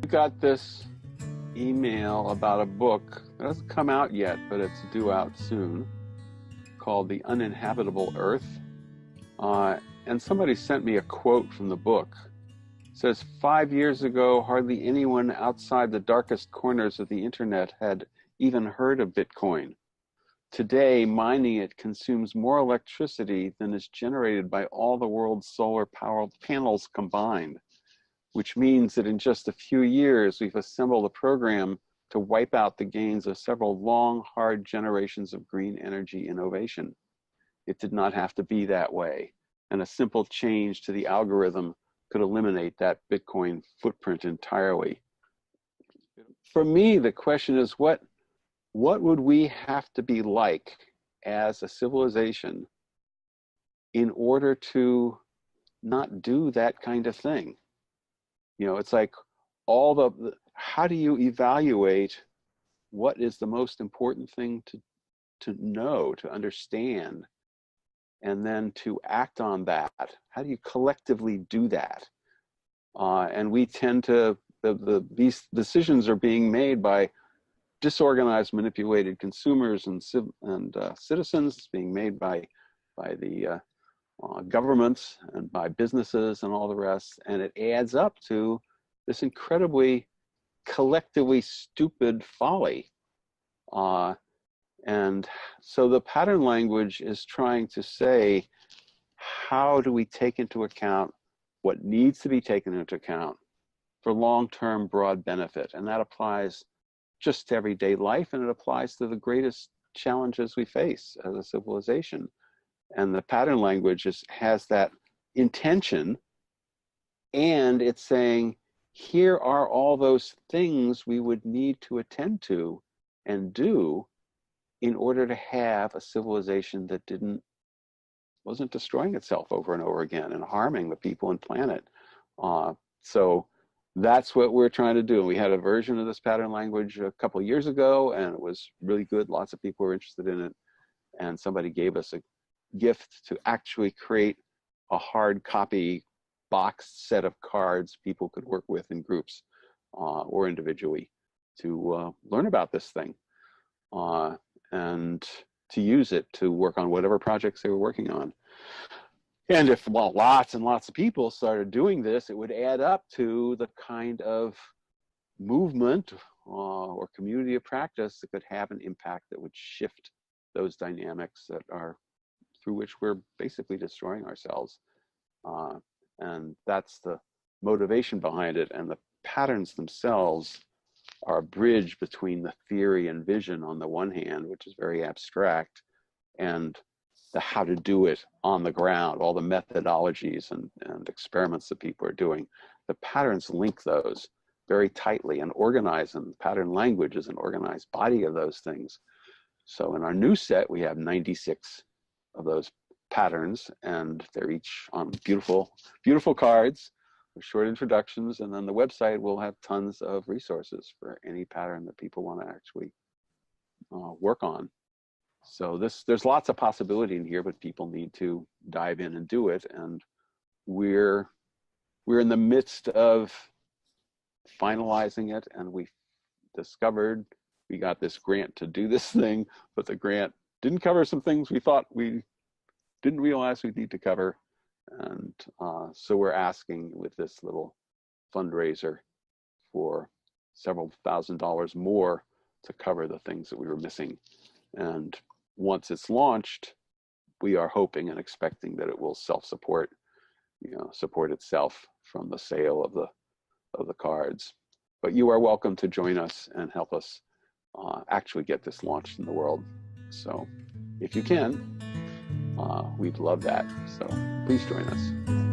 got this email about a book that hasn't come out yet, but it's due out soon, called The Uninhabitable Earth. And somebody sent me a quote from the book. It says, 5 years ago, hardly anyone outside the darkest corners of the internet had even heard of Bitcoin. Today, mining it consumes more electricity than is generated by all the world's solar power panels combined, which means that in just a few years, we've assembled a program to wipe out the gains of several long, hard generations of green energy innovation. It did not have to be that way, and a simple change to the algorithm could eliminate that Bitcoin footprint entirely. For me, the question is, what would we have to be like as a civilization in order to not do that kind of thing? You know, it's like how do you evaluate what is the most important thing to know, to understand, and then to act on that? How do you collectively do that? And we tend to, these decisions are being made by disorganized, manipulated consumers and citizens. It's being made by the governments and by businesses and all the rest, and it adds up to this incredibly collectively stupid folly. And so the pattern language is trying to say, how do we take into account what needs to be taken into account for long-term broad benefit? And that applies just to everyday life, and it applies to the greatest challenges we face as a civilization. And the pattern language has that intention, and it's saying, here are all those things we would need to attend to and do in order to have a civilization that wasn't destroying itself over and over again and harming the people and planet. So that's what we're trying to do. We had a version of this pattern language a couple of years ago, and it was really good. Lots of people were interested in it. And somebody gave us a gift to actually create a hard copy boxed set of cards people could work with in groups or individually to learn about this thing and to use it to work on whatever projects they were working on. And if lots and lots of people started doing this, it would add up to the kind of movement or community of practice that could have an impact that would shift those dynamics that are through which we're basically destroying ourselves. And that's the motivation behind it. And the patterns themselves are a bridge between the theory and vision on the one hand, which is very abstract, and the how to do it on the ground, all the methodologies and experiments that people are doing. The patterns link those very tightly and organize them. The pattern language is an organized body of those things. So in our new set, we have 96 of those patterns, and they're each on beautiful, beautiful cards with short introductions. And then the website will have tons of resources for any pattern that people want to actually work on. So there's lots of possibility in here, but people need to dive in and do it. And we're in the midst of finalizing it, and we discovered we got this grant to do this thing, but the grant didn't cover some things we thought we didn't realize we'd need to cover. And so we're asking with this little fundraiser for several $1,000s more to cover the things that we were missing. And once it's launched, we are hoping and expecting that it will self-support, support itself from the sale of the cards. But you are welcome to join us and help us actually get this launched in the world. So if you can, we'd love that. So please join us.